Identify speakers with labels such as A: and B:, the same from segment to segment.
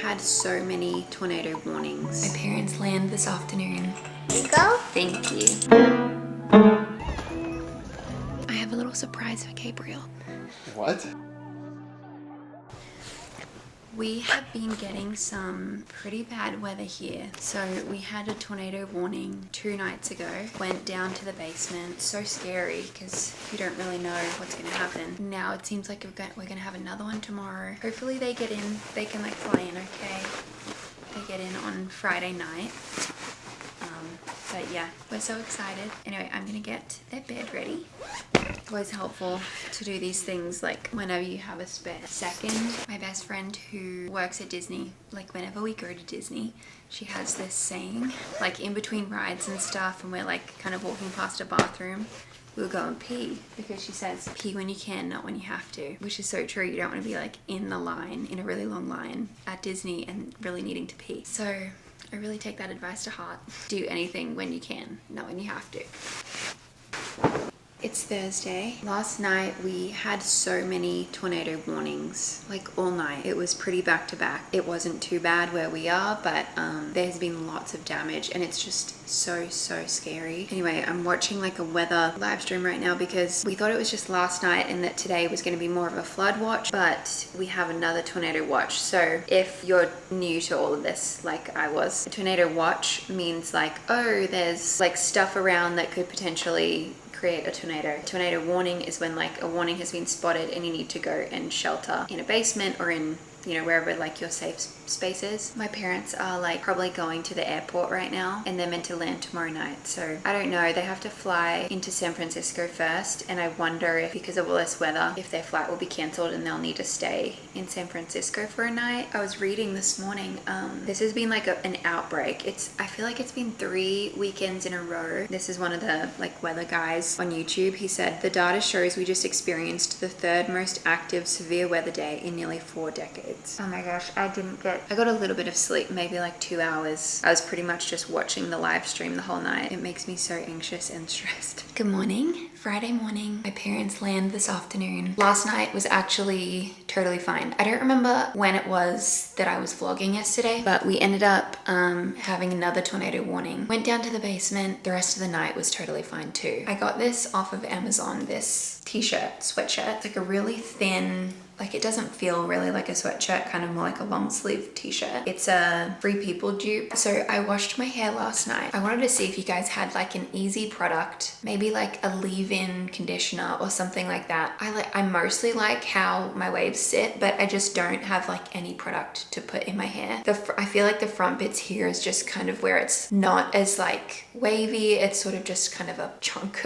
A: had so many tornado warnings. My parents land this afternoon.
B: You go?
A: Thank you. I have a little surprise for Gabriel.
C: What?
A: We have been getting some pretty bad weather here. So we had a tornado warning 2 nights ago. Went down to the basement. So scary because you don't really know what's going to happen. Now it seems like we're going to have another one tomorrow. Hopefully they get in. They can like fly in okay. They get in on Friday night. But yeah, we're so excited. Anyway, I'm gonna get their bed ready. Always helpful to do these things like whenever you have a spare second. My best friend who works at Disney, like whenever we go to Disney, she has this saying, like in between rides and stuff, and we're like kind of walking past a bathroom, we'll go and pee, because she says pee when you can, not when you have to, which is so true. You don't want to be like in the line, in a really long line at Disney and really needing to pee. So I really take that advice to heart. Do anything when you can, not when you have to. It's Thursday. Last night we had so many tornado warnings, like all night. It was pretty back to back. It wasn't too bad where we are, but there's been lots of damage and it's just so scary. Anyway, I'm watching like a weather live stream right now because we thought it was just last night and that today was going to be more of a flood watch, but we have another tornado watch. So if you're new to all of this, like I was, a tornado watch means like, oh, there's like stuff around that could potentially create a tornado. Tornado warning is when like a warning has been spotted and you need to go and shelter in a basement or in, you know, wherever like your safe space is. My parents are like probably going to the airport right now and they're meant to land tomorrow night. So I don't know, they have to fly into San Francisco first, and I wonder if because of all this weather, if their flight will be cancelled and they'll need to stay in San Francisco for a night. I was reading this morning, this has been like an outbreak. I feel like it's been 3 weekends in a row. This is one of the like weather guys on YouTube. He said, the data shows we just experienced the 3rd most active severe weather day in nearly 4 decades. Oh my gosh, I got a little bit of sleep, maybe like 2 hours. I was pretty much just watching the live stream the whole night. It makes me so anxious and stressed. Good morning. Friday morning. My parents land this afternoon. Last night was actually totally fine. I don't remember when it was that I was vlogging yesterday, but we ended up having another tornado warning. Went down to the basement. The rest of the night was totally fine too. I got this off of Amazon, this t-shirt, sweatshirt. It's like a really thin, like it doesn't feel really like a sweatshirt, kind of more like a long sleeve t-shirt. It's a Free People dupe. So I washed my hair last night. I wanted to see if you guys had like an easy product, maybe like a leave-in conditioner or something like that. I mostly like how my waves sit, but I just don't have like any product to put in my hair. I feel like the front bits here is just kind of where it's not as like wavy. It's sort of just kind of a chunk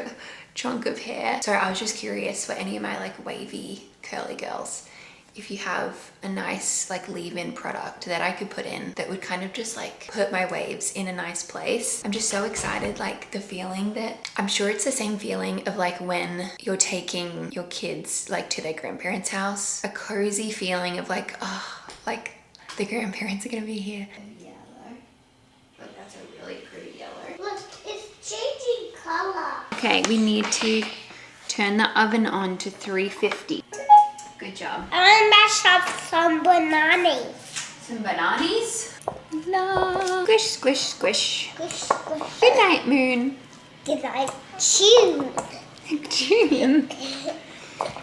A: of hair. So I was just curious for any of my like wavy curly girls, if you have a nice like leave-in product that I could put in that would kind of just like put my waves in a nice place. I'm just so excited, like the feeling that, I'm sure it's the same feeling of like when you're taking your kids like to their grandparents' house, a cozy feeling of like, oh, like the grandparents are gonna be here. Yellow, but that's a really pretty yellow.
B: Look, it's changing color.
A: Okay, we need to turn the oven on to 350. Good job.
B: I want to mash up some bananas.
A: Some bananas? No. Squish, squish, squish.
B: Squish, squish.
A: Good night, Moon.
B: Good night, June.
A: June.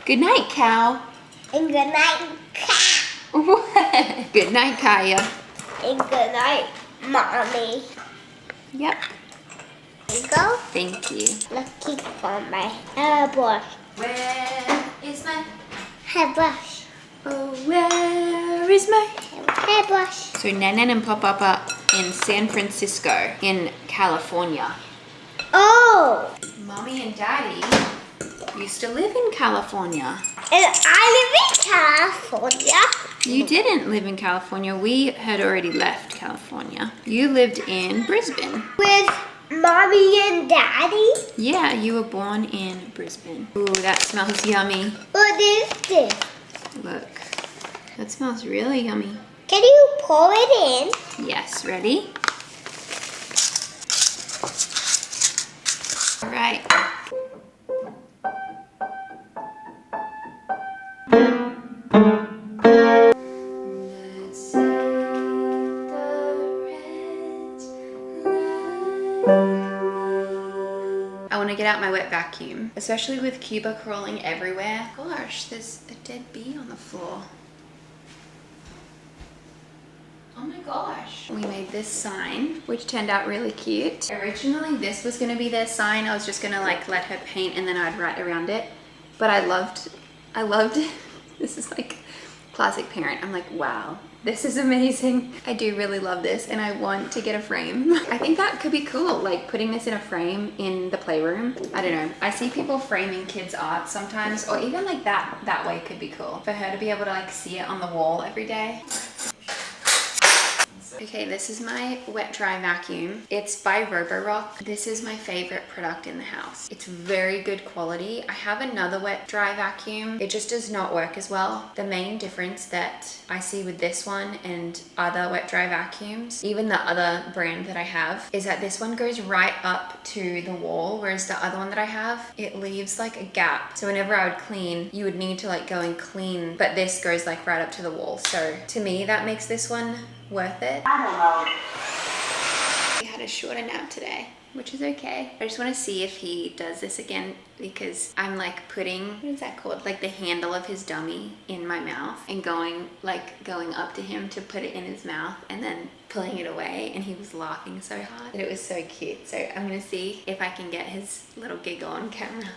A: Good night, cow.
B: And good night, cat.
A: What? Good night, Kaya.
B: And good night, mommy.
A: Yep.
B: Here you go.
A: Thank you.
B: Looking for my hairbrush.
A: Where is my
B: Hairbrush.
A: Oh, where is my
B: Hairbrush.
A: So Nanan and Pop-Up are in San Francisco, in California.
B: Oh!
A: Mommy and Daddy used to live in California.
B: And I live in California.
A: You didn't live in California. We had already left California. You lived in Brisbane.
B: With Mommy and Daddy.
A: Yeah, you were born in Brisbane. Ooh, that smells yummy.
B: What is this?
A: Look, that smells really yummy.
B: Can you pour it in?
A: Yes, ready? All right. Let's say to get out my wet vacuum, especially with Cuba crawling everywhere. Gosh, there's a dead bee on the floor. Oh my gosh. We made this sign, which turned out really cute. Originally, this was gonna be their sign. I was just gonna like let her paint and then I'd write around it. But I loved this is like classic parent. I'm like, wow, this is amazing. I do really love this and I want to get a frame. I think that could be cool, like putting this in a frame in the playroom. I don't know. I see people framing kids' art sometimes, or even like that way could be cool. For her to be able to like see it on the wall every day. Okay, this is my wet dry vacuum. It's by Roborock. This is my favorite product in the house. It's very good quality. I have another wet dry vacuum. It just does not work as well. The main difference that I see with this one and other wet dry vacuums, even the other brand that I have, is that this one goes right up to the wall, whereas the other one that I have, it leaves like a gap. So whenever I would clean, you would need to like go and clean, but this goes like right up to the wall. So to me, that makes this one worth it. I don't know. We had a shorter nap today, which is okay. I just want to see if he does this again, because I'm like putting, what is that called? Like the handle of his dummy in my mouth and going up to him to put it in his mouth and then pulling it away, and he was laughing so hard. And it was so cute. So I'm gonna see if I can get his little giggle on camera.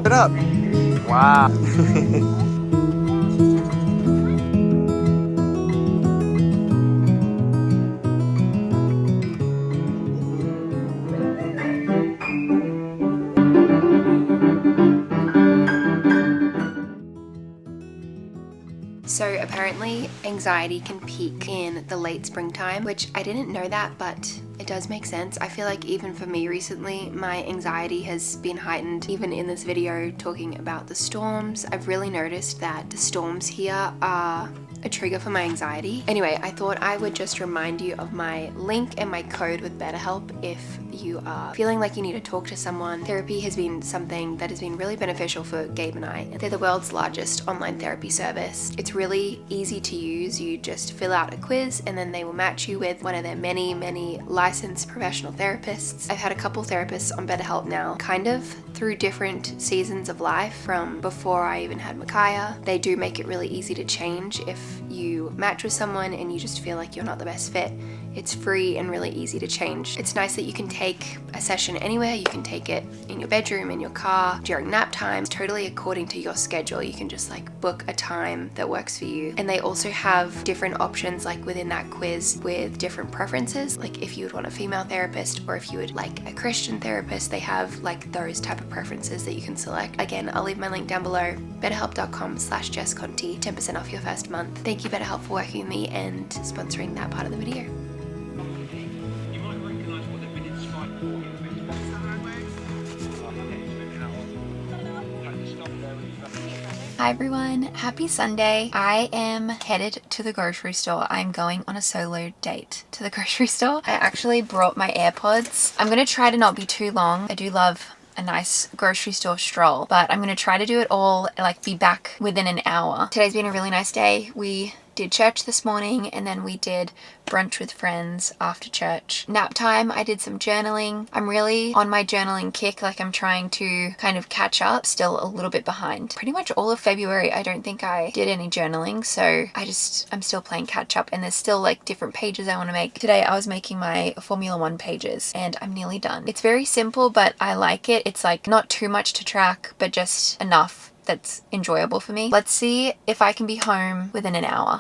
C: It up. Wow.
A: So apparently anxiety can peak in the late springtime, which I didn't know that, but it does make sense. I feel like even for me recently, my anxiety has been heightened. Even in this video talking about the storms, I've really noticed that the storms here are a trigger for my anxiety. Anyway, I thought I would just remind you of my link and my code with BetterHelp if you are feeling like you need to talk to someone. Therapy has been something that has been really beneficial for Gabe and I. They're the world's largest online therapy service. It's really easy to use. You just fill out a quiz and then they will match you with one of their many licensed professional therapists. I've had a couple therapists on BetterHelp now, kind of through different seasons of life, from before I even had Micaiah. They do make it really easy to change if you match with someone and you just feel like you're not the best fit. It's free and really easy to change. It's nice that you can take a session anywhere. You can take it in your bedroom, in your car, during nap time, totally according to your schedule. You can just like book a time that works for you. And they also have different options like within that quiz with different preferences. Like if you would want a female therapist or if you would like a Christian therapist, they have like those type of preferences that you can select. Again, I'll leave my link down below, betterhelp.com/Jess Conte, 10% off your first month. Thank you BetterHelp for working with me and sponsoring that part of the video. Hi everyone, happy Sunday. I am headed to the grocery store. I'm going on a solo date to the grocery store. I actually brought my AirPods. I'm gonna try to not be too long. I do love a nice grocery store stroll, but I'm gonna try to do it all, like be back within an hour. Today's been a really nice day. We did church this morning and then we did brunch with friends after church. Nap time, I did some journaling. I'm really on my journaling kick, like I'm trying to kind of catch up, still a little bit behind. Pretty much all of February, I don't think I did any journaling, so I'm still playing catch up and there's still like different pages I want to make. Today I was making my Formula 1 pages and I'm nearly done. It's very simple, but I like it. It's like not too much to track, but just enough that's enjoyable for me. Let's see if I can be home within an hour.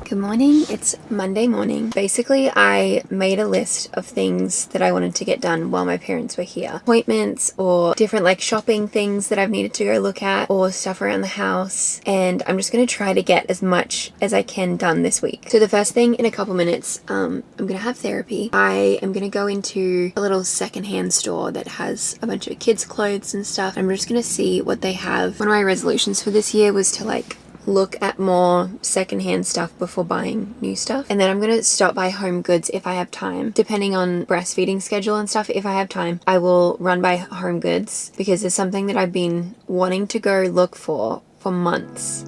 A: Good morning. It's Monday morning. Basically, I made a list of things that I wanted to get done while my parents were here. Appointments or different like shopping things that I've needed to go look at or stuff around the house. And I'm just going to try to get as much as I can done this week. So the first thing in a couple minutes, I'm going to have therapy. I am going to go into a little secondhand store that has a bunch of kids' clothes and stuff. I'm just going to see what they have. One of my resolutions for this year was to like look at more secondhand stuff before buying new stuff. And then I'm gonna stop by Home Goods if I have time. Depending on breastfeeding schedule and stuff, if I have time, I will run by Home Goods because it's something that I've been wanting to go look for months.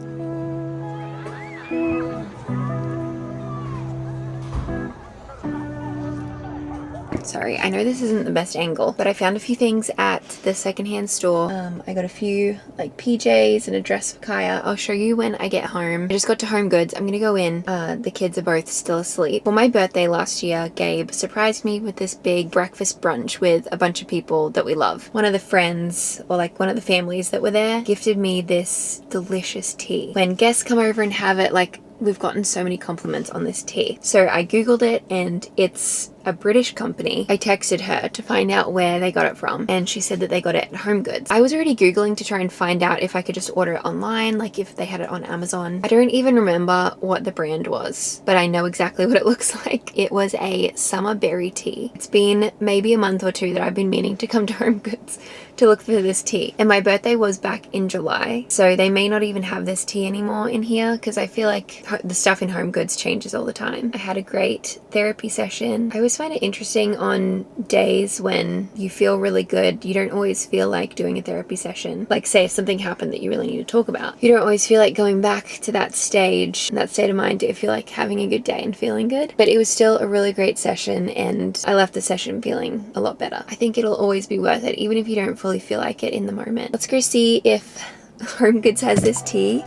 A: Sorry, I know this isn't the best angle, but I found a few things at the secondhand store. I got a few like PJs and a dress for Kaya. I'll show you when I get home. I just got to Home Goods. I'm gonna go in. The kids are both still asleep. For my birthday last year, Gabe surprised me with this big breakfast brunch with a bunch of people that we love. One of the friends, or like one of the families that were there, gifted me this delicious tea. When guests come over and have it, like, we've gotten so many compliments on this tea. So I googled it and it's a British company. I texted her to find out where they got it from and she said that they got it at Home Goods. I was already googling to try and find out if I could just order it online, like if they had it on Amazon. I don't even remember what the brand was, but I know exactly what it looks like. It was a summer berry tea. It's been maybe a month or two that I've been meaning to come to Home Goods to look for this tea. And my birthday was back in July, so they may not even have this tea anymore in here because I feel like the stuff in Home Goods changes all the time. I had a great therapy session. I always find it interesting on days when you feel really good, you don't always feel like doing a therapy session. Like say if something happened that you really need to talk about, you don't always feel like going back to that stage, that state of mind if you're like having a good day and feeling good. But it was still a really great session and I left the session feeling a lot better. I think it'll always be worth it even if you don't fully feel like it in the moment. Let's go see if Home Goods has this tea.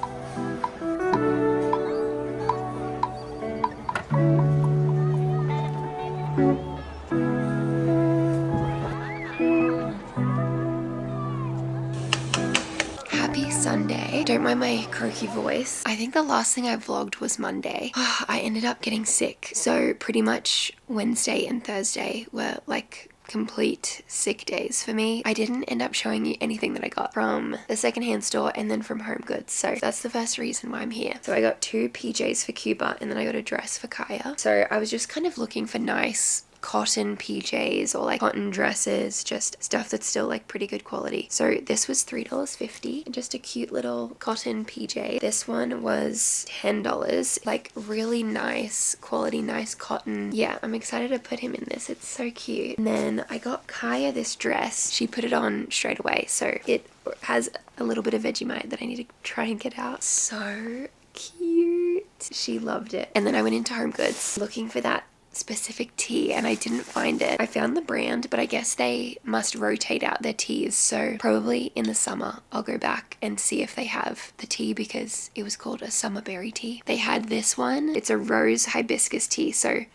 A: Happy Sunday. Don't mind my croaky voice. I think the last thing I vlogged was Monday. I ended up getting sick. So pretty much Wednesday and Thursday were like complete sick days for me. I didn't end up showing you anything that I got from the secondhand store and then from Home Goods. So that's the first reason why I'm here. So I got 2 PJs for Cuba and then I got a dress for Kaya. So I was just kind of looking for nice cotton PJs or like cotton dresses, just stuff that's still like pretty good quality. So this was $3.50, just a cute little cotton PJ. This one was $10, like really nice quality, nice cotton. Yeah, I'm excited to put him in this. It's so cute. And then I got Kaya this dress. She put it on straight away. So it has a little bit of Vegemite that I need to try and get out. So cute. She loved it. And then I went into Home Goods looking for that specific tea and I didn't find it. I found the brand, but I guess they must rotate out their teas, so probably in the summer I'll go back and see if they have the tea because it was called a summer berry tea. They had this one. It's a rose hibiscus tea, so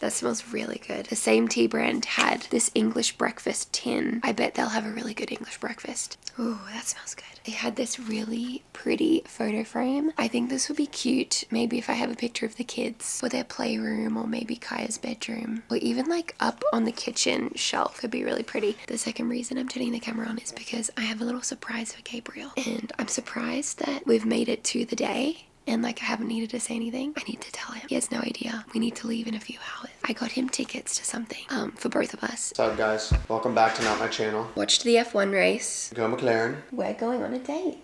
A: that smells really good. The same tea brand had this English breakfast tin. I bet they'll have a really good English breakfast. Ooh, that smells good. They had this really pretty photo frame. I think this would be cute maybe if I have a picture of the kids for their playroom or maybe Kaya's bedroom or even like up on the kitchen shelf could be really pretty. The second reason I'm turning the camera on is because I have a little surprise for Gabriel and I'm surprised that we've made it to the day. And like I haven't needed to say anything. I need to tell him. He has no idea. We need to leave in a few hours. I got him tickets to something for both of us.
C: What's up, guys? Welcome back to Not My Channel.
A: Watched the F1 race.
C: Go McLaren.
A: We're going on a date.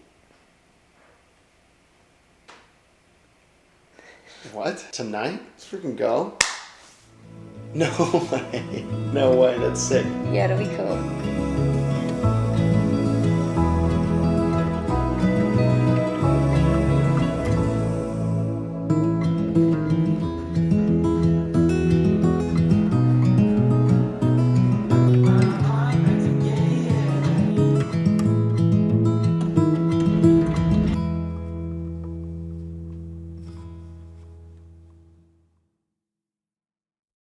C: What? Tonight? Let's freaking go. No way. No way. That's sick.
A: Yeah, it'll be cool.